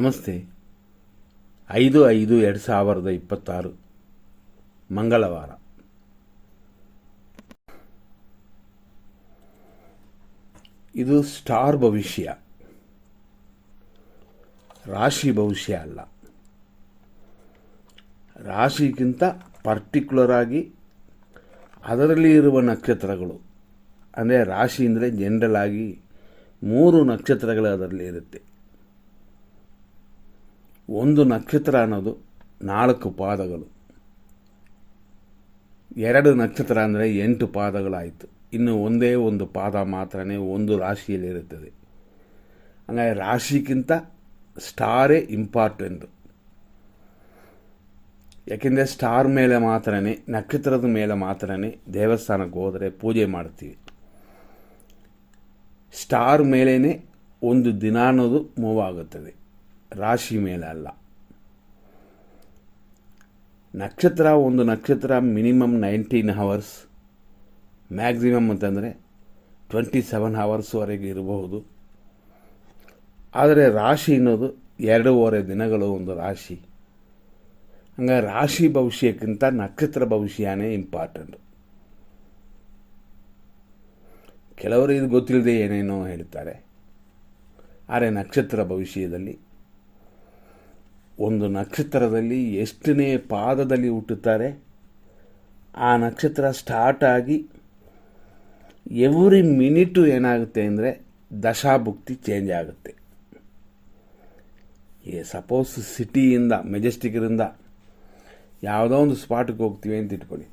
ನಮಸ್ತೆ. 5/5/2026 ಮಂಗಳವಾರ. ಇದು ಸ್ಟಾರ್ ಭವಿಷ್ಯ, ರಾಶಿ ಭವಿಷ್ಯ ಅಲ್ಲ. ರಾಶಿಗಿಂತ ಪರ್ಟಿಕ್ಯುಲರ್ ಆಗಿ ಅದರಲ್ಲಿ ಇರುವ ನಕ್ಷತ್ರಗಳು, ಅಂದರೆ ರಾಶಿ ಅಂದರೆ ಜನರಲ್ ಆಗಿ 3 ನಕ್ಷತ್ರಗಳು ಅದರಲ್ಲಿ ಇರುತ್ತೆ. ಒಂದು ನಕ್ಷತ್ರ ಅನ್ನೋದು 4 ಪಾದಗಳು, 2 ನಕ್ಷತ್ರ ಅಂದರೆ 8 ಪಾದಗಳಾಯಿತು. ಇನ್ನು ಒಂದೇ ಒಂದು ಪಾದ ಮಾತ್ರನೇ ಒಂದು ರಾಶಿಯಲ್ಲಿರುತ್ತದೆ. ಹಾಗಾಗಿ ರಾಶಿಗಿಂತ ಸ್ಟಾರೇ ಇಂಪಾರ್ಟೆಂಟು. ಯಾಕೆಂದರೆ ಸ್ಟಾರ್ ಮೇಲೆ ಮಾತ್ರನೇ, ನಕ್ಷತ್ರದ ಮೇಲೆ ಮಾತ್ರನೇ ದೇವಸ್ಥಾನಕ್ಕೆ ಹೋದರೆ ಪೂಜೆ ಮಾಡ್ತೀವಿ. ಸ್ಟಾರ್ ಮೇಲೇ ಒಂದು ದಿನ ಅನ್ನೋದು ಮೂವ್ ಆಗುತ್ತದೆ, ರಾಶಿ ಮೇಲೆ ಅಲ್ಲ. ಒಂದು ನಕ್ಷತ್ರ ಮಿನಿಮಮ್ 19 hours, ಮ್ಯಾಕ್ಸಿಮಮ್ ಅಂತಂದರೆ 27 hours ಇರಬಹುದು. ಆದರೆ ರಾಶಿ ಅನ್ನೋದು 2.5 ದಿನಗಳು ಒಂದು ರಾಶಿ. ಹಂಗಾಗಿ ರಾಶಿ ಭವಿಷ್ಯಕ್ಕಿಂತ ನಕ್ಷತ್ರ ಭವಿಷ್ಯನೇ ಇಂಪಾರ್ಟೆಂಟ್. ಕೆಲವರು ಇದು ಗೊತ್ತಿಲ್ಲದೆ ಏನೇನೋ ಹೇಳ್ತಾರೆ. ಆದರೆ ನಕ್ಷತ್ರ ಭವಿಷ್ಯದಲ್ಲಿ ಒಂದು ನಕ್ಷತ್ರದಲ್ಲಿ ಎಷ್ಟನೇ ಪಾದದಲ್ಲಿ ಹುಟ್ಟುತ್ತಾರೆ, ಆ ನಕ್ಷತ್ರ ಸ್ಟಾರ್ಟ್ ಆಗಿ ಎವ್ರಿ ಮಿನಿಟು ಏನಾಗುತ್ತೆ ಅಂದರೆ ದಶಾಭುಕ್ತಿ ಚೇಂಜ್ ಆಗುತ್ತೆ. ಸಪೋಸ್ ಸಿಟಿಯಿಂದ, ಮೆಜೆಸ್ಟಿಕ್ಕಿಂದ ಯಾವುದೋ ಒಂದು ಸ್ಪಾಟ್ಗೆ ಹೋಗ್ತೀವಿ ಅಂತ ಇಟ್ಕೊಳ್ಳಿ.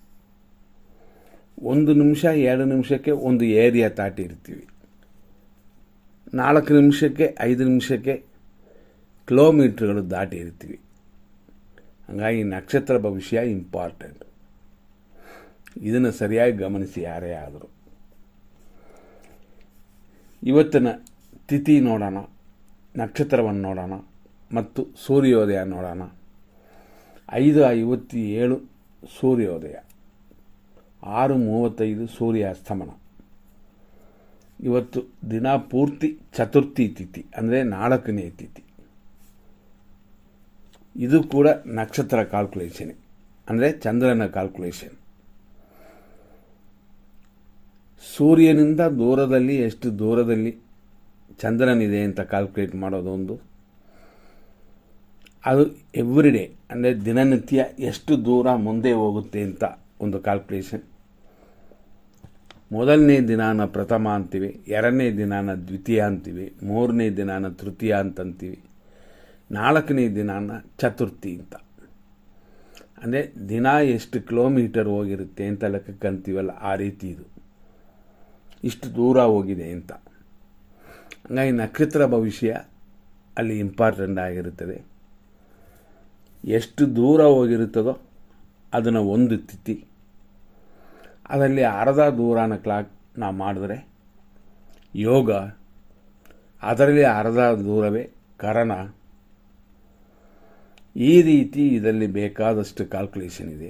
1 ನಿಮಿಷ 2 ನಿಮಿಷಕ್ಕೆ ಒಂದು ಏರಿಯಾ ದಾಟಿರ್ತೀವಿ. 4 ನಿಮಿಷಕ್ಕೆ 5 ನಿಮಿಷಕ್ಕೆ ಕಿಲೋಮೀಟ್ರ್ಗಳು ದಾಟಿರ್ತೀವಿ. ಹಾಗಾಗಿ ನಕ್ಷತ್ರ ಭವಿಷ್ಯ ಇಂಪಾರ್ಟೆಂಟ್. ಇದನ್ನು ಸರಿಯಾಗಿ ಗಮನಿಸಿ ಯಾರೇ ಆದರೂ. ಇವತ್ತಿನ ತಿಥಿ ನೋಡೋಣ, ನಕ್ಷತ್ರವನ್ನು ನೋಡೋಣ ಮತ್ತು ಸೂರ್ಯೋದಯ ನೋಡೋಣ. 5:57 ಸೂರ್ಯೋದಯ, 6:35 ಸೂರ್ಯಾಸ್ತಮನ. ಇವತ್ತು ದಿನ ಪೂರ್ತಿ ಚತುರ್ಥಿ ತಿಥಿ, ಅಂದರೆ 4ನೇ ತಿಥಿ. ಇದು ಕೂಡ ನಕ್ಷತ್ರ ಕ್ಯಾಲ್ಕುಲೇಷನ್, ಅಂದರೆ ಚಂದ್ರನ ಕ್ಯಾಲ್ಕುಲೇಷನ್. ಸೂರ್ಯನಿಂದ ದೂರದಲ್ಲಿ ಎಷ್ಟು ದೂರದಲ್ಲಿ ಚಂದ್ರನಿದೆ ಅಂತ ಕ್ಯಾಲ್ಕುಲೇಟ್ ಮಾಡೋದೊಂದು. ಅದು ಎವ್ರಿಡೇ, ಅಂದರೆ ದಿನನಿತ್ಯ ಎಷ್ಟು ದೂರ ಮುಂದೆ ಹೋಗುತ್ತೆ ಅಂತ ಒಂದು ಕ್ಯಾಲ್ಕುಲೇಷನ್. ಮೊದಲನೇ ದಿನಾನ ಪ್ರಥಮ ಅಂತೀವಿ, 2ನೇ ದಿನಾನ ದ್ವಿತೀಯ ಅಂತೀವಿ, 3ನೇ ದಿನಾನ ತೃತೀಯ ಅಂತಂತೀವಿ, 4ನೇ ದಿನಾನ ಚತುರ್ಥಿ ಅಂತ. ಅಂದರೆ ದಿನ ಎಷ್ಟು ಕಿಲೋಮೀಟರ್ ಹೋಗಿರುತ್ತೆ ಅಂತ ಲೆಕ್ಕಕ್ಕಂತೀವಲ್ಲ, ಆ ರೀತಿ ಇದು ಇಷ್ಟು ದೂರ ಹೋಗಿದೆ ಅಂತ. ಹಂಗಾಗಿ ನಕ್ಷತ್ರ ಭವಿಷ್ಯ ಅಲ್ಲಿ ಇಂಪಾರ್ಟೆಂಟ್ ಆಗಿರುತ್ತದೆ. ಎಷ್ಟು ದೂರ ಹೋಗಿರುತ್ತದೋ ಅದನ್ನು ಒಂದು ತಿಥಿ, ಅದರಲ್ಲಿ ಅರ್ಧ ದೂರನ ಕ್ಲಾಕ್ ನಾವು ಮಾಡಿದ್ರೆ ಯೋಗ, ಅದರಲ್ಲಿ ಅರ್ಧ ದೂರವೇ ಕರಣ. ಈ ರೀತಿ ಇದರಲ್ಲಿ ಬೇಕಾದಷ್ಟು ಕ್ಯಾಲ್ಕುಲೇಷನ್ ಇದೆ.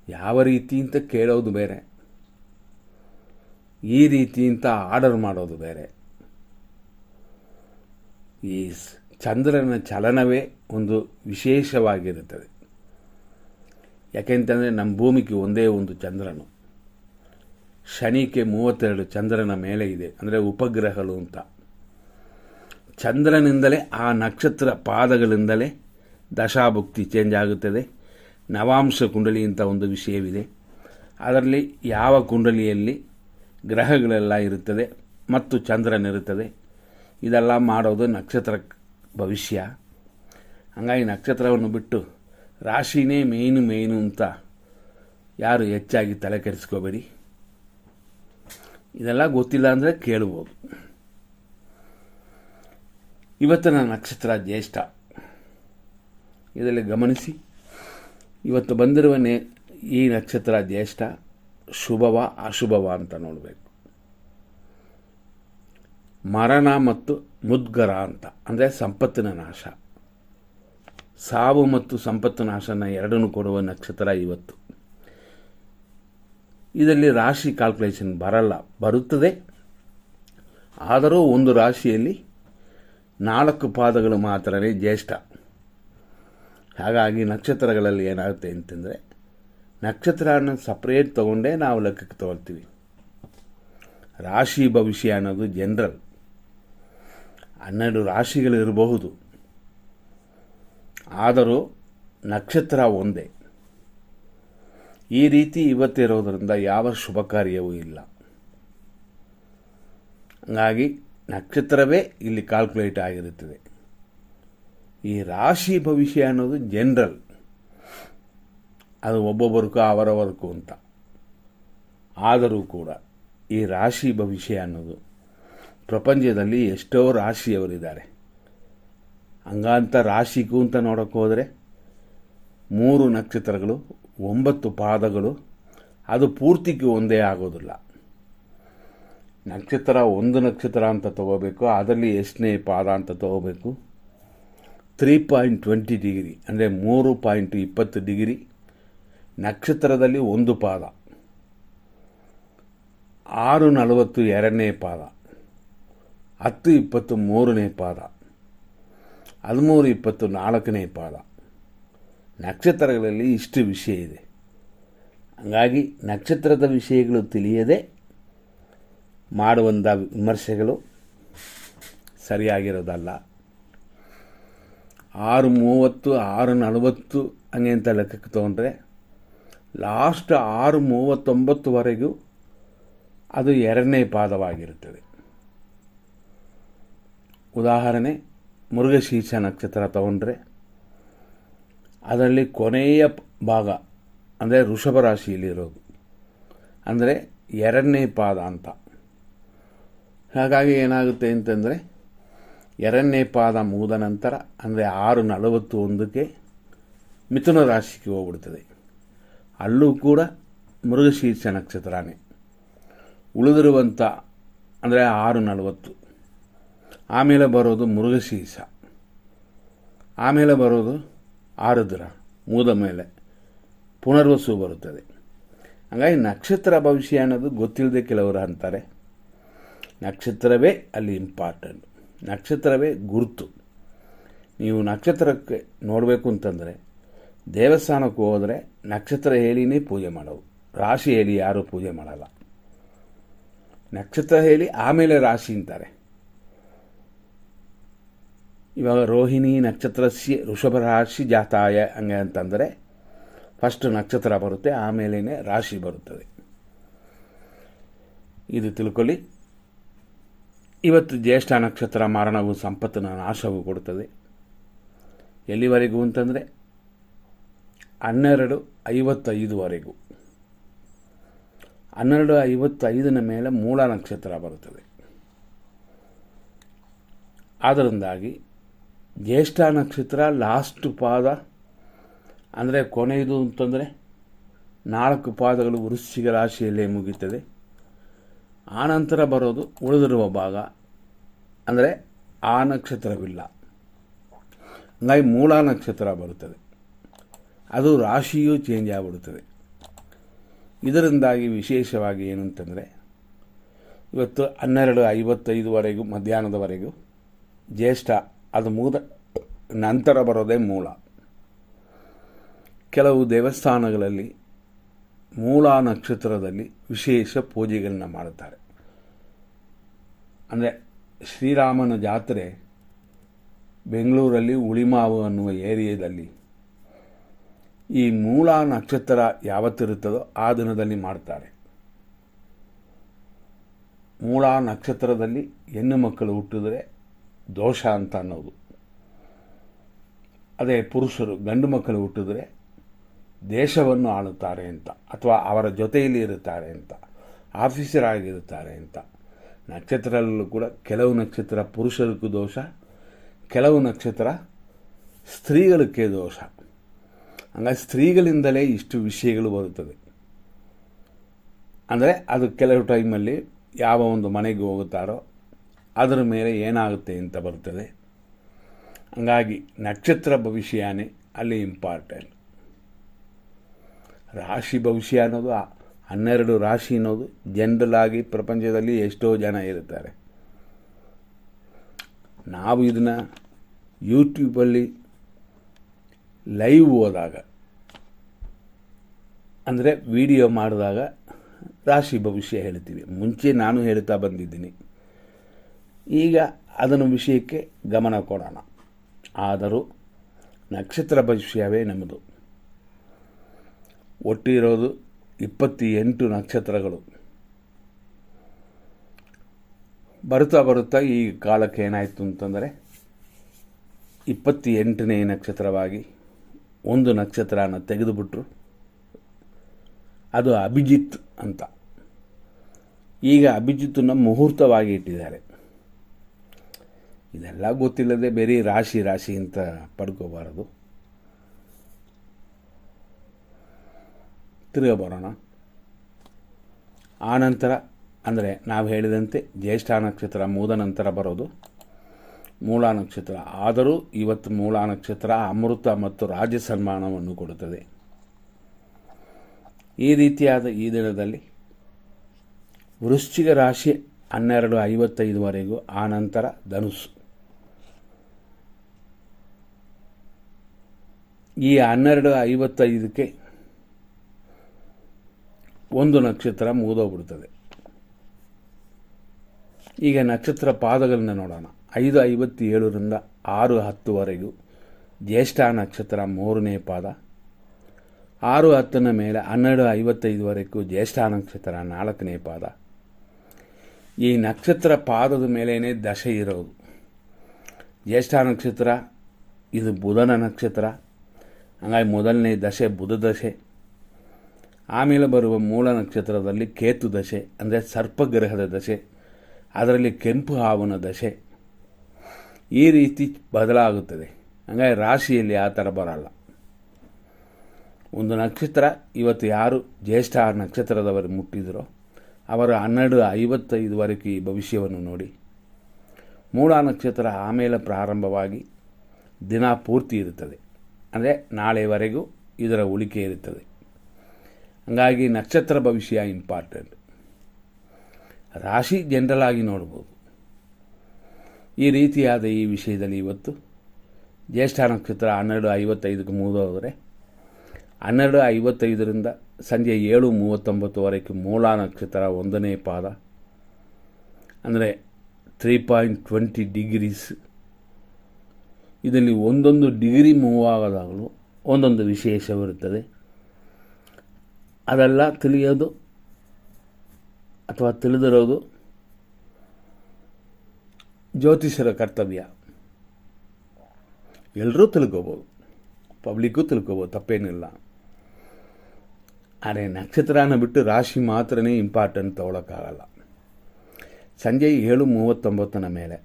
ಯಾವ ರೀತಿ ಅಂತ ಕೇಳೋದು ಬೇರೆ, ಈ ರೀತಿ ಅಂತ ಆರ್ಡರ್ ಮಾಡೋದು ಬೇರೆ. ಈ ಚಂದ್ರನ ಚಲನವೇ ಒಂದು ವಿಶೇಷವಾಗಿರುತ್ತದೆ. ಯಾಕೆಂತಂದರೆ ನಮ್ಮ ಭೂಮಿಗೆ ಒಂದೇ ಒಂದು ಚಂದ್ರನು, ಶನಿಗೆ 32 ಚಂದ್ರನ ಮೇಲೆ ಇದೆ, ಅಂದರೆ ಉಪಗ್ರಹಗಳು ಅಂತ. ಚಂದ್ರನಿಂದಲೇ, ಆ ನಕ್ಷತ್ರ ಪಾದಗಳಿಂದಲೇ ದಶಾಭುಕ್ತಿ ಚೇಂಜ್ ಆಗುತ್ತದೆ. ನವಾಂಶ ಕುಂಡಲಿ ಅಂತ ಒಂದು ವಿಷಯವಿದೆ. ಅದರಲ್ಲಿ ಯಾವ ಕುಂಡಲಿಯಲ್ಲಿ ಗ್ರಹಗಳೆಲ್ಲ ಇರುತ್ತದೆ ಮತ್ತು ಚಂದ್ರನಿರುತ್ತದೆ, ಇದೆಲ್ಲ ಮಾಡೋದು ನಕ್ಷತ್ರ ಭವಿಷ್ಯ. ಹಾಗಾಗಿ ನಕ್ಷತ್ರವನ್ನು ಬಿಟ್ಟು ರಾಶಿನೇ ಮೇಯ್ನು ಅಂತ ಯಾರು ಹೆಚ್ಚಾಗಿ ತಲೆ ಕೆಡಿಸ್ಕೋಬೇಡಿ. ಇದೆಲ್ಲ ಗೊತ್ತಿಲ್ಲ ಅಂದರೆ ಕೇಳ್ಬೋದು. ಇವತ್ತಿನ ನಕ್ಷತ್ರ ಜ್ಯೇಷ್ಠ. ಇದರಲ್ಲಿ ಗಮನಿಸಿ, ಇವತ್ತು ಬಂದಿರುವ ಈ ನಕ್ಷತ್ರ ಜ್ಯೇಷ್ಠ ಶುಭವ ಅಶುಭವ ಅಂತ ನೋಡಬೇಕು. ಮರಣ ಮತ್ತು ಮುದ್ಗರ ಅಂತ, ಅಂದರೆ ಸಂಪತ್ತಿನ ನಾಶ. ಸಾವು ಮತ್ತು ಸಂಪತ್ತು ನಾಶನ ಎರಡನ್ನು ಕೊಡುವ ನಕ್ಷತ್ರ ಇವತ್ತು. ಇದರಲ್ಲಿ ರಾಶಿ ಕ್ಯಾಲ್ಕುಲೇಷನ್ ಬರುತ್ತದೆ. ಆದರೂ ಒಂದು ರಾಶಿಯಲ್ಲಿ 4 ಪಾದಗಳು ಮಾತ್ರನೇ ಜ್ಯೇಷ್ಠ. ಹಾಗಾಗಿ ನಕ್ಷತ್ರಗಳಲ್ಲಿ ಏನಾಗುತ್ತೆ ಅಂತಂದರೆ ನಕ್ಷತ್ರನ ಸಪ್ರೇಟ್ ತೊಗೊಂಡೇ ನಾವು ಲೆಕ್ಕಕ್ಕೆ ತಗೊಳ್ತೀವಿ. ರಾಶಿ ಭವಿಷ್ಯ ಅನ್ನೋದು ಜನರಲ್. 12 ರಾಶಿಗಳಿರಬಹುದು, ಆದರೂ ನಕ್ಷತ್ರ ಒಂದೇ. ಈ ರೀತಿ ಇವತ್ತಿರೋದರಿಂದ ಯಾವ ಶುಭ ಕಾರ್ಯವೂ ಇಲ್ಲ. ಹಾಗಾಗಿ ನಕ್ಷತ್ರವೇ ಇಲ್ಲಿ ಕ್ಯಾಲ್ಕುಲೇಟ್ ಆಗಿರುತ್ತದೆ. ಈ ರಾಶಿ ಭವಿಷ್ಯ ಅನ್ನೋದು ಜನರಲ್, ಅದು ಒಬ್ಬೊಬ್ಬರಿಗೂ ಅವರವರಿಗೂ ಅಂತ. ಆದರೂ ಕೂಡ ಈ ರಾಶಿ ಭವಿಷ್ಯ ಅನ್ನೋದು ಪ್ರಪಂಚದಲ್ಲಿ ಎಷ್ಟೋ ರಾಶಿಯವರಿದ್ದಾರೆ. ಹಂಗಂತ ರಾಶಿಗೂ ಅಂತ ನೋಡೋಕ್ಕೆ ಹೋದರೆ 3 ನಕ್ಷತ್ರಗಳು 9 ಪಾದಗಳು ಅದು ಪೂರ್ತಿಗೆ ಒಂದೇ ಆಗೋದಿಲ್ಲ. ನಕ್ಷತ್ರ ಒಂದು ನಕ್ಷತ್ರ ಅಂತ ತಗೋಬೇಕು, ಅದರಲ್ಲಿ ಎಷ್ಟನೇ ಪಾದ ಅಂತ ತಗೋಬೇಕು. 3.20 ಡಿಗ್ರಿ ಅಂದರೆ 3.20 ಡಿಗ್ರಿ ನಕ್ಷತ್ರದಲ್ಲಿ ಒಂದು ಪಾದ, 6:40 ಎರಡನೇ ಪಾದ, 10:20 ಮೂರನೇ ಪಾದ, 13:20 ನಾಲ್ಕನೇ ಪಾದ. ನಕ್ಷತ್ರಗಳಲ್ಲಿ ಇಷ್ಟು ವಿಷಯ ಇದೆ. ಹಾಗಾಗಿ ನಕ್ಷತ್ರದ ವಿಷಯಗಳು ತಿಳಿಯದೆ ಮಾಡುವಂಥ ವಿಮರ್ಶೆಗಳು ಸರಿಯಾಗಿರೋದಲ್ಲ. 6:30 6:40 ಹಂಗೆ ಅಂತ ಲೆಕ್ಕಕ್ಕೆ ತೊಗೊಂಡ್ರೆ ಲಾಸ್ಟ್ 6:39ವರೆಗೂ ಅದು ಎರಡನೇ ಪಾದವಾಗಿರುತ್ತದೆ. ಉದಾಹರಣೆ ಮೃಗಶೀರ್ಷ ನಕ್ಷತ್ರ ತಗೊಂಡ್ರೆ ಅದರಲ್ಲಿ ಕೊನೆಯ ಭಾಗ ಅಂದರೆ ವೃಷಭ ರಾಶಿಯಲ್ಲಿರೋದು ಅಂದರೆ ಎರಡನೇ ಪಾದ ಅಂತ. ಹಾಗಾಗಿ ಏನಾಗುತ್ತೆ ಅಂತಂದರೆ ಎರಡನೇ ಪಾದ ಮುಗಿದ ನಂತರ ಅಂದರೆ 6:41ಕ್ಕೆ ಮಿಥುನ ರಾಶಿಗೆ ಹೋಗ್ಬಿಡ್ತದೆ. ಅಲ್ಲೂ ಕೂಡ ಮೃಗಶೀರ್ಷ ನಕ್ಷತ್ರನೇ. ಉಳಿದಿರುವಂಥ ಅಂದರೆ 6:40, ಆಮೇಲೆ ಬರೋದು ಮೃಗಶೀರ್ಷ, ಆಮೇಲೆ ಬರೋದು ಆರುದ್ರ, ಮುಗಿದ ಮೇಲೆ ಪುನರ್ವಸು ಬರುತ್ತದೆ. ಹಾಗಾಗಿ ನಕ್ಷತ್ರ ಭವಿಷ್ಯ ಅನ್ನೋದು ಗೊತ್ತಿಲ್ಲದೆ ಕೆಲವರು ಅಂತಾರೆ. ನಕ್ಷತ್ರವೇ ಅಲ್ಲಿ ಇಂಪಾರ್ಟೆಂಟ್, ನಕ್ಷತ್ರವೇ ಗುರುತು. ನೀವು ನಕ್ಷತ್ರಕ್ಕೆ ನೋಡಬೇಕು ಅಂತಂದರೆ ದೇವಸ್ಥಾನಕ್ಕೆ ಹೋದರೆ ನಕ್ಷತ್ರ ಹೇಳಿನೇ ಪೂಜೆ ಮಾಡೋದು, ರಾಶಿ ಹೇಳಿ ಯಾರೂ ಪೂಜೆ ಮಾಡಲ್ಲ. ನಕ್ಷತ್ರ ಹೇಳಿ ಆಮೇಲೆ ರಾಶಿ ಅಂತಾರೆ. ಇವಾಗ ರೋಹಿಣಿ ನಕ್ಷತ್ರಸ್ಯ ವೃಷಭ ರಾಶಿ ಜಾತಾಯ ಹಂಗೆ ಅಂತಂದರೆ ಫಸ್ಟ್ ನಕ್ಷತ್ರ ಬರುತ್ತೆ, ಆಮೇಲೆ ರಾಶಿ ಬರುತ್ತದೆ. ಇದು ತಿಳ್ಕೊಳ್ಳಿ. ಇವತ್ತು ಜ್ಯೇಷ್ಠ ನಕ್ಷತ್ರ ಮರಣವು ಸಂಪತ್ತಿನ ನಾಶವು ಕೊಡುತ್ತದೆ. ಎಲ್ಲಿವರೆಗೂ ಅಂತಂದರೆ 12:55ವರೆಗೂ. 12:55 ಮೇಲೆ ಮೂಲ ನಕ್ಷತ್ರ ಬರುತ್ತದೆ. ಆದ್ದರಿಂದಾಗಿ ಜ್ಯೇಷ್ಠ ನಕ್ಷತ್ರ ಲಾಸ್ಟ್ ಪಾದ ಅಂದರೆ ಕೊನೆಯದು ಅಂತಂದರೆ 4 ಪಾದಗಳು ವೃಶ್ಚಿಕ ರಾಶಿಯಲ್ಲೇ ಮುಗಿಯುತ್ತದೆ. ಆನಂತರ ಬರೋದು ಉಳಿದಿರುವ ಭಾಗ ಅಂದರೆ ಆ ನಕ್ಷತ್ರವಿಲ್ಲ. ಹಂಗಾಗಿ ಮೂಲ ನಕ್ಷತ್ರ ಬರುತ್ತದೆ, ಅದು ರಾಶಿಯೂ ಚೇಂಜ್ ಆಗಿಬಿಡುತ್ತದೆ. ಇದರಿಂದಾಗಿ ವಿಶೇಷವಾಗಿ ಏನು ಅಂತಂದರೆ ಇವತ್ತು 12:55ವರೆಗೂ ಮಧ್ಯಾಹ್ನದವರೆಗೂ ಜ್ಯೇಷ್ಠ, ಅದು ಮುಗಿದ ನಂತರ ಬರೋದೇ ಮೂಲ. ಕೆಲವು ದೇವಸ್ಥಾನಗಳಲ್ಲಿ ಮೂಲ ನಕ್ಷತ್ರದಲ್ಲಿ ವಿಶೇಷ ಪೂಜೆಗಳನ್ನ ಮಾಡುತ್ತಾರೆ. ಅಂದರೆ ಶ್ರೀರಾಮನ ಜಾತ್ರೆ ಬೆಂಗಳೂರಲ್ಲಿ ಉಳಿಮಾವು ಅನ್ನುವ ಏರಿಯಾದಲ್ಲಿ ಈ ಮೂಲ ನಕ್ಷತ್ರ ಯಾವತ್ತಿರುತ್ತದೋ ಆ ದಿನದಲ್ಲಿ ಮಾಡ್ತಾರೆ. ಮೂಲ ನಕ್ಷತ್ರದಲ್ಲಿ ಹೆಣ್ಣು ಮಕ್ಕಳು ಹುಟ್ಟಿದರೆ ದೋಷ ಅಂತ ಅನ್ನೋದು. ಅದೇ ಪುರುಷರು ಗಂಡು ಮಕ್ಕಳು ಹುಟ್ಟಿದರೆ ದೇಶವನ್ನು ಆಳುತ್ತಾರೆ ಅಂತ, ಅಥವಾ ಅವರ ಜೊತೆಯಲ್ಲಿ ಇರುತ್ತಾರೆ ಅಂತ, ಆಫೀಸರ್ ಆಗಿರುತ್ತಾರೆ ಅಂತ. ನಕ್ಷತ್ರದಲ್ಲೂ ಕೂಡ ಕೆಲವು ನಕ್ಷತ್ರ ಪುರುಷರಿಗೂ ದೋಷ, ಕೆಲವು ನಕ್ಷತ್ರ ಸ್ತ್ರೀಗಳಿಗೆ ದೋಷ. ಹಂಗಾಗಿ ಸ್ತ್ರೀಗಳಿಂದಲೇ ಇಷ್ಟು ವಿಷಯಗಳು ಬರುತ್ತದೆ. ಅಂದರೆ ಅದು ಕೆಲವು ಟೈಮಲ್ಲಿ ಯಾವ ಒಂದು ಮನೆಗೆ ಹೋಗುತ್ತಾರೋ ಅದರ ಮೇಲೆ ಏನಾಗುತ್ತೆ ಅಂತ ಬರ್ತದೆ. ಹಂಗಾಗಿ ನಕ್ಷತ್ರ ಭವಿಷ್ಯನೇ ಅಲ್ಲಿ ಇಂಪಾರ್ಟೆಂಟ್. ರಾಶಿ ಭವಿಷ್ಯ ಅನ್ನೋದು 12 ರಾಶಿ ಅನ್ನೋದು ಜನರಲ್ ಆಗಿ ಪ್ರಪಂಚದಲ್ಲಿ ಎಷ್ಟೋ ಜನ ಇರುತ್ತಾರೆ. ನಾವು ಇದನ್ನು ಯೂಟ್ಯೂಬಲ್ಲಿ ಲೈವ್ ಹೋದಾಗ, ಅಂದರೆ ವಿಡಿಯೋ ಮಾಡಿದಾಗ ರಾಶಿ ಭವಿಷ್ಯ ಹೇಳ್ತೀವಿ. ಮುಂಚೆ ನಾನು ಹೇಳ್ತಾ ಬಂದಿದ್ದೀನಿ. ಈಗ ಅದನ್ನು ವಿಷಯಕ್ಕೆ ಗಮನ ಕೊಡೋಣ. ಆದರೂ ನಕ್ಷತ್ರ ಭವಿಷ್ಯವೇ ನಮ್ಮದು. ಒಟ್ಟಿರೋದು 28 ನಕ್ಷತ್ರಗಳು. ಬರುತ್ತಾ ಈ ಕಾಲಕ್ಕೆ ಏನಾಯಿತು ಅಂತಂದರೆ 28ನೇ ನಕ್ಷತ್ರವಾಗಿ ಒಂದು ನಕ್ಷತ್ರನ ತೆಗೆದುಬಿಟ್ರು. ಅದು ಅಭಿಜಿತ್ ಅಂತ. ಈಗ ಅಭಿಜಿತ್ತನ್ನು ಮುಹೂರ್ತವಾಗಿ ಇಟ್ಟಿದ್ದಾರೆ. ಇದೆಲ್ಲ ಗೊತ್ತಿಲ್ಲದೆ ಬೇರೆ ರಾಶಿ ಅಂತ ಪಡ್ಕೋಬಾರದು. ತಿರುಗ ಬರೋಣ. ಆನಂತರ ಅಂದರೆ ನಾವು ಹೇಳಿದಂತೆ ಜ್ಯೇಷ್ಠ ನಕ್ಷತ್ರ ಮುಗಿದ ನಂತರ ಬರೋದು ಮೂಲ ನಕ್ಷತ್ರ. ಆದರೂ ಇವತ್ತು ಮೂಲ ನಕ್ಷತ್ರ ಅಮೃತ ಮತ್ತು ರಾಜ್ಯ ಸನ್ಮಾನವನ್ನು ಕೊಡುತ್ತದೆ. ಈ ರೀತಿಯಾದ ಈ ದಿನದಲ್ಲಿ ವೃಶ್ಚಿಕ ರಾಶಿ 12:55ವರೆಗೂ, ಆನಂತರ ಧನುಸ್ಸು. ಈ 12:55ಕ್ಕೆ ಒಂದು ನಕ್ಷತ್ರ ಮುಗಿದೋಗ್ಬಿಡ್ತದೆ. ಈಗ ನಕ್ಷತ್ರ ಪಾದಗಳನ್ನ ನೋಡೋಣ. 5:57ರಿಂದ 6:10ವರೆಗೂ ಜ್ಯೇಷ್ಠ ನಕ್ಷತ್ರ 3ನೇ ಪಾದ. 6:10ನ ಮೇಲೆ 12:55ವರೆಗೂ ಜ್ಯೇಷ್ಠ ನಕ್ಷತ್ರ 4ನೇ ಪಾದ. ಈ ನಕ್ಷತ್ರ ಪಾದದ ಮೇಲೇ ದಶೆ ಇರೋದು. ಜ್ಯೇಷ್ಠ ನಕ್ಷತ್ರ ಇದು ಬುಧನ ನಕ್ಷತ್ರ, ಹಾಗಾಗಿ ಮೊದಲನೇ ದಶೆ ಬುಧ ದಶೆ. ಆಮೇಲೆ ಬರುವ ಮೂಲ ನಕ್ಷತ್ರದಲ್ಲಿ ಕೇತು ದಶೆ, ಅಂದರೆ ಸರ್ಪಗ್ರಹದ ದಶೆ, ಅದರಲ್ಲಿ ಕೆಂಪು ಹಾವನ ದಶೆ. ಈ ರೀತಿ ಬದಲಾಗುತ್ತದೆ. ಹಾಗಾಗಿ ರಾಶಿಯಲ್ಲಿ ಆ ಥರ ಬರಲ್ಲ. ಒಂದು ನಕ್ಷತ್ರ ಇವತ್ತು ಯಾರು ಜ್ಯೇಷ್ಠ ನಕ್ಷತ್ರದವರು ಮುಟ್ಟಿದರೋ ಅವರು 12:55ವರೆಗೂ ಈ ಭವಿಷ್ಯವನ್ನು ನೋಡಿ. ಮೂಲ ನಕ್ಷತ್ರ ಆಮೇಲೆ ಪ್ರಾರಂಭವಾಗಿ ದಿನ ಪೂರ್ತಿ ಇರುತ್ತದೆ, ಅಂದರೆ ನಾಳೆವರೆಗೂ ಇದರ ಉಳಿಕೆ ಇರುತ್ತದೆ. ಹಾಗಾಗಿ ನಕ್ಷತ್ರ ಭವಿಷ್ಯ ಇಂಪಾರ್ಟೆಂಟ್. ರಾಶಿ ಜನರಲ್ ಆಗಿ ನೋಡ್ಬೋದು. ಈ ರೀತಿಯಾದ ಈ ವಿಷಯದಲ್ಲಿ ಇವತ್ತು ಜ್ಯೇಷ್ಠ ನಕ್ಷತ್ರ 12:55ಕ್ಕೆ ಮುಗಿದೋದರೆ 12:55ರಿಂದ ಸಂಜೆ 7:39ವರೆಗೂ ಮೂಲ ನಕ್ಷತ್ರ 1ನೇ ಪಾದ, ಅಂದರೆ 3.20 ಡಿಗ್ರೀಸ್. ಇದರಲ್ಲಿ ಒಂದೊಂದು ಡಿಗ್ರಿ ಮೂವ್ ಆಗೋದಾಗಲೂ ಒಂದೊಂದು ವಿಶೇಷವಿರುತ್ತದೆ. ಅದೆಲ್ಲ ತಿಳಿಯೋದು ಅಥವಾ ತಿಳಿದಿರೋದು ಜ್ಯೋತಿಷರ ಕರ್ತವ್ಯ. ಎಲ್ಲರೂ ತಿಳ್ಕೊಬೋದು, ಪಬ್ಲಿಕ್ಕು ತಿಳ್ಕೊಬೋದು, ತಪ್ಪೇನಿಲ್ಲ. ಆದರೆ ನಕ್ಷತ್ರನ ಬಿಟ್ಟು ರಾಶಿ ಮಾತ್ರನೇ ಇಂಪಾರ್ಟೆಂಟ್ ತೊಗೊಳಕ್ಕಾಗಲ್ಲ. ಸಂಜೆ 7:39ನ ಮೇಲೆ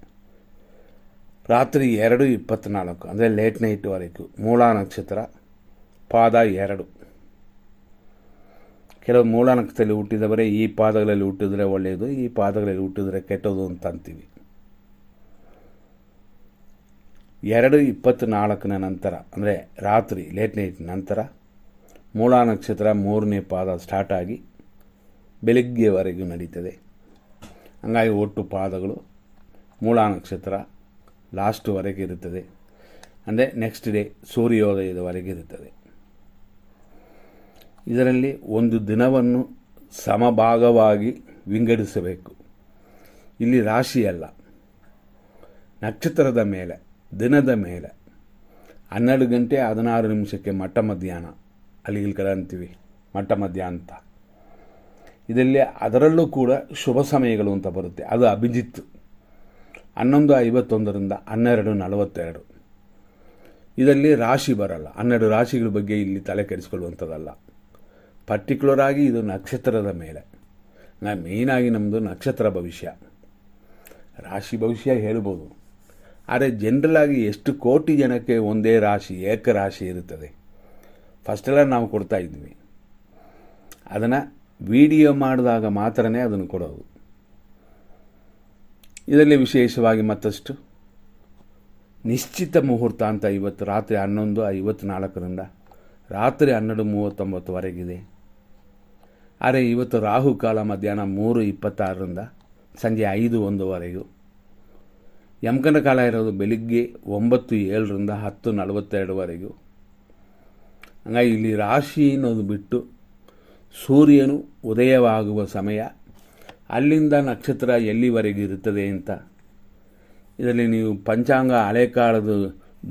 ರಾತ್ರಿ 2:24 ಅಂದರೆ ಲೇಟ್ ನೈಟ್ವರೆಗೂ ಮೂಲ ನಕ್ಷತ್ರ ಪಾದ 2. ಕೆಲವು ಮೂಲ ನಕ್ಷತ್ರದಲ್ಲಿ ಹುಟ್ಟಿದವರೇ ಈ ಪಾದಗಳಲ್ಲಿ ಹುಟ್ಟಿದ್ರೆ ಒಳ್ಳೆಯದು, ಈ ಪಾದಗಳಲ್ಲಿ ಹುಟ್ಟಿದ್ರೆ ಕೆಟ್ಟದು ಅಂತ ಅಂತೀವಿ. 2:24ನ ನಂತರ ಅಂದರೆ ರಾತ್ರಿ ಲೇಟ್ ನೈಟ್ ನಂತರ ಮೂಲ ನಕ್ಷತ್ರ 3ನೇ ಪಾದ ಸ್ಟಾರ್ಟ್ ಆಗಿ ಬೆಳಗ್ಗೆವರೆಗೂ ನಡೀತದೆ. ಹಂಗಾಗಿ ಒಟ್ಟು ಪಾದಗಳು ಮೂಲ ನಕ್ಷತ್ರ ಲಾಸ್ಟ್ವರೆಗೆ ಇರುತ್ತದೆ, ಅಂದರೆ ನೆಕ್ಸ್ಟ್ ಡೇ ಸೂರ್ಯೋದಯದವರೆಗೆ ಇರುತ್ತದೆ. ಇದರಲ್ಲಿ ಒಂದು ದಿನವನ್ನು ಸಮಭಾಗವಾಗಿ ವಿಂಗಡಿಸಬೇಕು. ಇಲ್ಲಿ ರಾಶಿಯಲ್ಲ, ನಕ್ಷತ್ರದ ಮೇಲೆ, ದಿನದ ಮೇಲೆ 12 ಗಂಟೆ 16 ನಿಮಿಷಕ್ಕೆ ಮಟ್ಟ ಮಧ್ಯಾಹ್ನ, ಅಲ್ಲಿ ಕಡೆ ಅಂತೀವಿ ಮಟ್ಟ ಮಧ್ಯಾಹ್ನ ಅಂತ. ಇದರಲ್ಲಿ ಅದರಲ್ಲೂ ಕೂಡ ಶುಭ ಸಮಯಗಳು ಅಂತ ಬರುತ್ತೆ. ಅದು ಅಭಿಜಿತ್ 11:51ರಿಂದ 12:42. ಇದರಲ್ಲಿ ರಾಶಿ ಬರಲ್ಲ. 12 ರಾಶಿಗಳ ಬಗ್ಗೆ ಇಲ್ಲಿ ತಲೆ ಕೆಡಿಸ್ಕೊಳ್ಳುವಂಥದ್ದಲ್ಲ. ಪರ್ಟಿಕ್ಯುಲರ್ ಆಗಿ ಇದು ನಕ್ಷತ್ರದ ಮೇಲೆ. ಮೇಯ್ನಾಗಿ ನಮ್ಮದು ನಕ್ಷತ್ರ ಭವಿಷ್ಯ. ರಾಶಿ ಭವಿಷ್ಯ ಹೇಳ್ಬೋದು, ಆದರೆ ಜನರಲ್ ಆಗಿ ಎಷ್ಟು ಕೋಟಿ ಜನಕ್ಕೆ ಒಂದೇ ರಾಶಿ, ಏಕರಾಶಿ ಇರುತ್ತದೆ. ಫಸ್ಟೆಲ್ಲ ನಾವು ಕೊಡ್ತಾ ಇದ್ವಿ. ಅದನ್ನು ವಿಡಿಯೋ ಮಾಡಿದಾಗ ಮಾತ್ರನೇ ಅದನ್ನು ಕೊಡೋದು. ಇದರಲ್ಲಿ ವಿಶೇಷವಾಗಿ ಮತ್ತಷ್ಟು ನಿಶ್ಚಿತ ಮುಹೂರ್ತ ಅಂತ ಇವತ್ತು ರಾತ್ರಿ 11:54ರಿಂದ ರಾತ್ರಿ 12:39ವರೆಗಿದೆ. ಆದರೆ ಇವತ್ತು ರಾಹುಕಾಲ ಮಧ್ಯಾಹ್ನ 3:26ರಿಂದ ಸಂಜೆ 5:01ವರೆಗೂ. ಯಮಕಂಡ ಕಾಲ ಇರೋದು ಬೆಳಿಗ್ಗೆ 9:07 10:42ವರೆಗೂ. ಹಂಗಾಗಿ ಇಲ್ಲಿ ರಾಶಿ ಅನ್ನೋದು ಬಿಟ್ಟು ಸೂರ್ಯನು ಉದಯವಾಗುವ ಸಮಯ, ಅಲ್ಲಿಂದ ನಕ್ಷತ್ರ ಎಲ್ಲಿವರೆಗೆ ಇರುತ್ತದೆ ಅಂತ ಇದರಲ್ಲಿ ನೀವು ಪಂಚಾಂಗ, ಹಳೆ ಕಾಲದ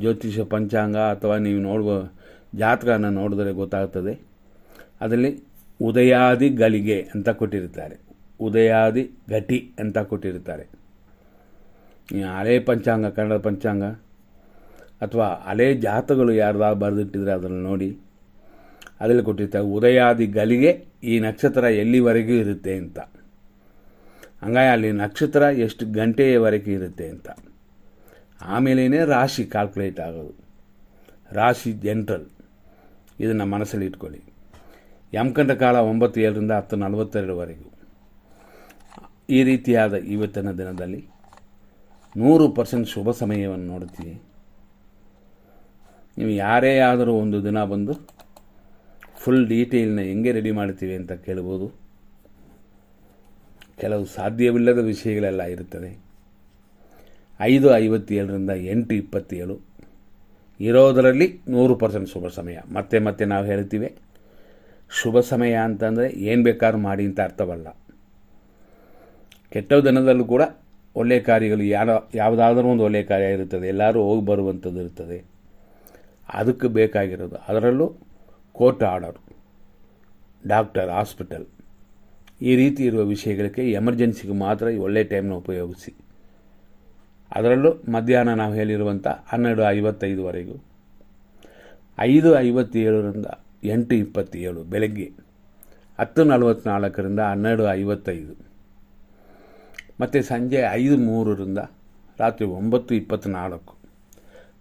ಜ್ಯೋತಿಷ ಪಂಚಾಂಗ ಅಥವಾ ನೀವು ನೋಡುವ ಜಾತಕನ ನೋಡಿದರೆ ಗೊತ್ತಾಗ್ತದೆ. ಅದರಲ್ಲಿ ಉದಯಾದಿ ಗಳಿಗೆ ಅಂತ ಕೊಟ್ಟಿರ್ತಾರೆ, ಉದಯಾದಿ ಘಟಿ ಅಂತ ಕೊಟ್ಟಿರ್ತಾರೆ. ಹಳೆ ಪಂಚಾಂಗ, ಕನ್ನಡ ಪಂಚಾಂಗ ಅಥವಾ ಹಳೆ ಜಾತಕಗಳು ಯಾರ್ದಾರು ಬರೆದಿಟ್ಟಿದ್ರೆ ಅದನ್ನು ನೋಡಿ, ಅದರಲ್ಲಿ ಕೊಟ್ಟಿರ್ತಾರೆ ಉದಯಾದಿ ಗಳಿಗೆ ಈ ನಕ್ಷತ್ರ ಎಲ್ಲಿವರೆಗೂ ಇರುತ್ತೆ ಅಂತ. ಹಂಗಾಗಿ ಅಲ್ಲಿ ನಕ್ಷತ್ರ ಎಷ್ಟು ಗಂಟೆಯವರೆಗೆ ಇರುತ್ತೆ ಅಂತ. ಆಮೇಲೇ ರಾಶಿ ಕ್ಯಾಲ್ಕುಲೇಟ್ ಆಗೋದು. ರಾಶಿ ಜನ್ರಲ್, ಇದನ್ನು ಮನಸ್ಸಲ್ಲಿ ಇಟ್ಕೊಳ್ಳಿ. ಯಮಕಂಡ ಕಾಲ 9:07 10:42ವರೆಗೂ. ಈ ರೀತಿಯಾದ ಇವತ್ತಿನ ದಿನದಲ್ಲಿ 100% ಶುಭ ಸಮಯವನ್ನು ನೋಡ್ತೀವಿ. ನೀವು ಯಾರೇ ಆದರೂ ಒಂದು ದಿನ ಬಂದು ಫುಲ್ ಡೀಟೇಲ್ನ ಹೆಂಗೆ ರೆಡಿ ಮಾಡ್ತೀವಿ ಅಂತ ಕೇಳ್ಬೋದು. ಕೆಲವು ಸಾಧ್ಯವಿಲ್ಲದ ವಿಷಯಗಳೆಲ್ಲ ಇರುತ್ತದೆ. 5:57 8:27 ಇರೋದರಲ್ಲಿ 100% ಶುಭ ಸಮಯ. ಮತ್ತೆ ನಾವು ಹೇಳ್ತೀವಿ, ಶುಭ ಸಮಯ ಅಂತಂದರೆ ಏನು ಬೇಕಾದ್ರೂ ಮಾಡಿ ಅಂತ ಅರ್ಥವಲ್ಲ. ಕೆಟ್ಟ ದಿನದಲ್ಲೂ ಕೂಡ ಒಳ್ಳೆಯ ಕಾರ್ಯಗಳು ಯಾವುದಾದ್ರೂ ಒಂದು ಒಳ್ಳೆಯ ಕಾರ್ಯ ಇರುತ್ತದೆ, ಎಲ್ಲರೂ ಹೋಗಿ ಬರುವಂಥದ್ದು ಇರ್ತದೆ. ಅದಕ್ಕೆ ಬೇಕಾಗಿರೋದು, ಅದರಲ್ಲೂ ಕೋರ್ಟ್ ಆರ್ಡರ್, ಡಾಕ್ಟರ್, ಹಾಸ್ಪಿಟಲ್, ಈ ರೀತಿ ಇರುವ ವಿಷಯಗಳಿಗೆ ಎಮರ್ಜೆನ್ಸಿಗೆ ಮಾತ್ರ ಈ ಒಳ್ಳೆಯ ಟೈಮ್ನ ಉಪಯೋಗಿಸಿ. ಅದರಲ್ಲೂ ಮಧ್ಯಾಹ್ನ ನಾವು ಹೇಳಿರುವಂಥ 12:55ವರೆಗೂ, 5:57 8:27 ಬೆಳಗ್ಗೆ, 10:44 12:55, ಮತ್ತು ಸಂಜೆ 5:03 ರಾತ್ರಿ 9:24,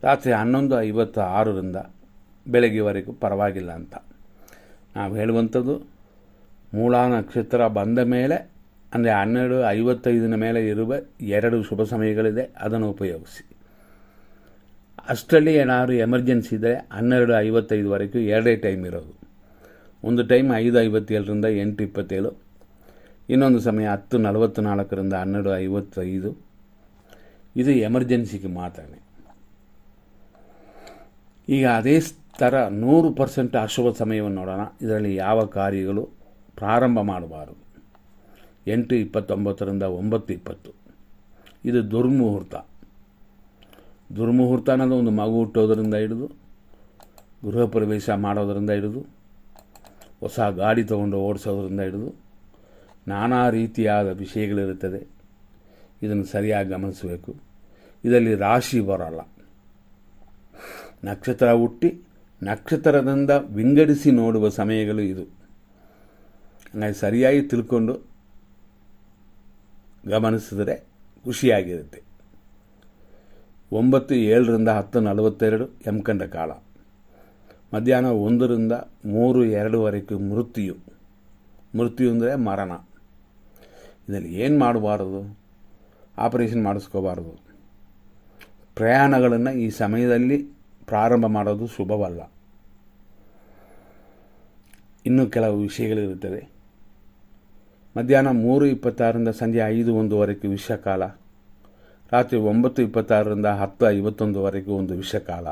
ರಾತ್ರಿ 11:56 ಬೆಳಗ್ಗೆವರೆಗೂ ಪರವಾಗಿಲ್ಲ ಅಂತ ನಾವು ಹೇಳುವಂಥದ್ದು. ಮೂಲ ನಕ್ಷತ್ರ ಬಂದ ಮೇಲೆ ಅಂದರೆ 12:55 ಮೇಲೆ ಇರುವ 2 ಶುಭ ಸಮಯಗಳಿದೆ, ಅದನ್ನು ಉಪಯೋಗಿಸಿ. ಅಷ್ಟರಲ್ಲಿ ಏನಾದರೂ ಎಮರ್ಜೆನ್ಸಿ ಇದ್ದರೆ 12:55ವರೆಗೂ 2 ಟೈಮ್ ಇರೋದು. ಒಂದು ಟೈಮ್ 5:57 8:27, ಇನ್ನೊಂದು ಸಮಯ 10:44 12:55. ಇದು ಎಮರ್ಜೆನ್ಸಿಗೆ ಮಾತ್ರ. ಈಗ ಅದೇ ಥರ 100% ಅಶುಭ ಸಮಯವನ್ನು ನೋಡೋಣ. ಇದರಲ್ಲಿ ಯಾವ ಕಾರ್ಯಗಳು ಪ್ರಾರಂಭ ಮಾಡಬಾರದು. 8:29 9:20 ಇದು ದುರ್ಮುಹೂರ್ತ. ದುರ್ಮುಹೂರ್ತ ಅನ್ನೋದು ಒಂದು ಮಗು ಹುಟ್ಟೋದರಿಂದ ಹಿಡಿದು, ಗೃಹ ಪ್ರವೇಶ ಮಾಡೋದರಿಂದ ಹಿಡಿದು, ಹೊಸ ಗಾಡಿ ತೊಗೊಂಡು ಓಡಿಸೋದ್ರಿಂದ ಹಿಡಿದು ನಾನಾ ರೀತಿಯಾದ ವಿಷಯಗಳಿರುತ್ತದೆ. ಇದನ್ನು ಸರಿಯಾಗಿ ಗಮನಿಸಬೇಕು. ಇದರಲ್ಲಿ ರಾಶಿ ಬರೋಲ್ಲ, ನಕ್ಷತ್ರ ಹುಟ್ಟಿ ನಕ್ಷತ್ರದಿಂದ ವಿಂಗಡಿಸಿ ನೋಡುವ ಸಮಯಗಳು ಇದು. ಹಾಗಾಗಿ ಸರಿಯಾಗಿ ತಿಳ್ಕೊಂಡು ಗಮನಿಸಿದರೆ ಖುಷಿಯಾಗಿರುತ್ತೆ. 9:07 10:42 ಯಮಕಂಡ ಕಾಲ, ಮಧ್ಯಾಹ್ನ 1 3:02 ಮೃತ್ಯು ಅಂದರೆ ಮರಣ. ಇದರಲ್ಲಿ ಏನು ಮಾಡಬಾರದು, ಆಪರೇಷನ್ ಮಾಡಿಸ್ಕೋಬಾರದು. ಪ್ರಯಾಣಗಳನ್ನು ಈ ಸಮಯದಲ್ಲಿ ಪ್ರಾರಂಭ ಮಾಡೋದು ಶುಭವಲ್ಲ. ಇನ್ನೂ ಕೆಲವು ವಿಷಯಗಳಿರುತ್ತವೆ. ಮಧ್ಯಾಹ್ನ 3:26 ಸಂಜೆ 5:01 ವಿಷಕಾಲ, ರಾತ್ರಿ 9:26 10:51 ಒಂದು ವಿಷಕಾಲ.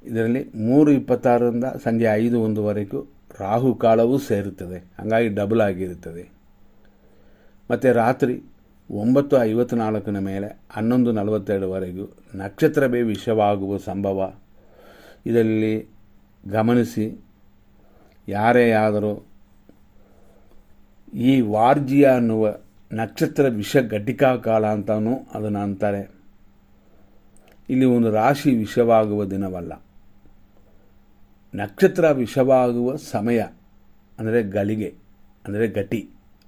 ಇದರಲ್ಲಿ 3:26 ಸಂಜೆ 5:01 ರಾಹುಕಾಲವೂ ಸೇರುತ್ತದೆ, ಹಾಗಾಗಿ ಡಬಲ್ ಆಗಿರುತ್ತದೆ. ಮತ್ತು ರಾತ್ರಿ 9:54 ಮೇಲೆ 11:42 ನಕ್ಷತ್ರವೇ ವಿಷವಾಗುವ ಸಂಭವ. ಇದರಲ್ಲಿ ಗಮನಿಸಿ, ಯಾರೇ ಆದರೂ ಈ ವಾರ್ಜಿಯ ಅನ್ನುವ ನಕ್ಷತ್ರ ವಿಷ ಘಟಿಕಾ ಕಾಲ ಅಂತಲೂ ಅದನ್ನು ಅಂತಾರೆ. ಇಲ್ಲಿ ಒಂದು ರಾಶಿ ವಿಷವಾಗುವ ದಿನವಲ್ಲ, ನಕ್ಷತ್ರ ವಿಷವಾಗುವ ಸಮಯ ಅಂದರೆ ಗಳಿಗೆ, ಅಂದರೆ ಘಟಿ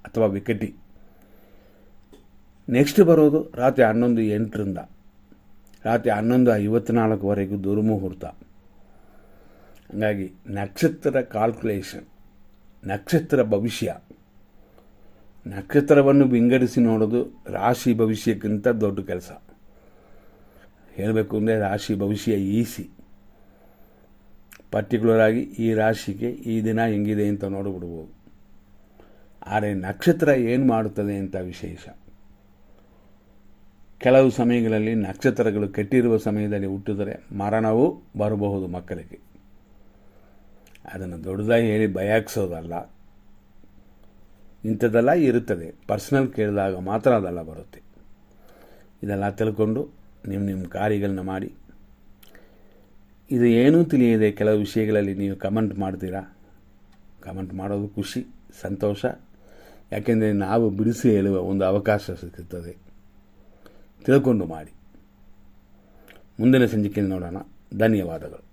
ಅಥವಾ ವಿಕಟಿ. ನೆಕ್ಸ್ಟ್ ಬರೋದು ರಾತ್ರಿ 11:08 ರಾತ್ರಿ 11:54 ದುರ್ಮುಹೂರ್ತ. ಹಾಗಾಗಿ ನಕ್ಷತ್ರ ಕಾಲ್ಕುಲೇಷನ್, ನಕ್ಷತ್ರ ಭವಿಷ್ಯ, ನಕ್ಷತ್ರವನ್ನು ವಿಂಗಡಿಸಿ ನೋಡೋದು ರಾಶಿ ಭವಿಷ್ಯಕ್ಕಿಂತ ದೊಡ್ಡ ಕೆಲಸ. ಹೇಳಬೇಕು ಅಂದರೆ ರಾಶಿ ಭವಿಷ್ಯ ಈಸಿ. ಪರ್ಟಿಕ್ಯುಲರ್ ಆಗಿ ಈ ರಾಶಿಗೆ ಈ ದಿನ ಹೆಂಗಿದೆ ಅಂತ ನೋಡಿಬಿಡ್ಬೋದು. ಆದರೆ ನಕ್ಷತ್ರ ಏನು ಮಾಡುತ್ತದೆ ಅಂತ ವಿಶೇಷ. ಕೆಲವು ಸಮಯಗಳಲ್ಲಿ ನಕ್ಷತ್ರಗಳು ಕೆಟ್ಟಿರುವ ಸಮಯದಲ್ಲಿ ಹುಟ್ಟಿದರೆ ಮರಣವೂ ಬರಬಹುದು ಮಕ್ಕಳಿಗೆ. ಅದನ್ನು ದೊಡ್ಡದಾಗಿ ಹೇಳಿ ಭಯಾಗಿಸೋದಲ್ಲ, ಇಂಥದ್ದೆಲ್ಲ ಇರುತ್ತದೆ. ಪರ್ಸ್ನಲ್ ಕೇಳಿದಾಗ ಮಾತ್ರ ಅದೆಲ್ಲ ಬರುತ್ತೆ. ಇದೆಲ್ಲ ತಿಳ್ಕೊಂಡು ನಿಮ್ಮ ಕಾರ್ಯಗಳನ್ನ ಮಾಡಿ. ಇದು ಏನೂ ತಿಳಿಯದೆ ಕೆಲವು ವಿಷಯಗಳಲ್ಲಿ ನೀವು ಕಮೆಂಟ್ ಮಾಡ್ತೀರಾ. ಕಮೆಂಟ್ ಮಾಡೋದು ಖುಷಿ, ಸಂತೋಷ. ಯಾಕೆಂದರೆ ನಾವು ಬಿಡಿಸಿ ಹೇಳುವ ಒಂದು ಅವಕಾಶ ಸಿಗುತ್ತದೆ. ತಿಳ್ಕೊಂಡು ಮಾಡಿ. ಮುಂದಿನ ಸಂಚಿಕೆಯಲ್ಲಿ ನೋಡೋಣ. ಧನ್ಯವಾದಗಳು.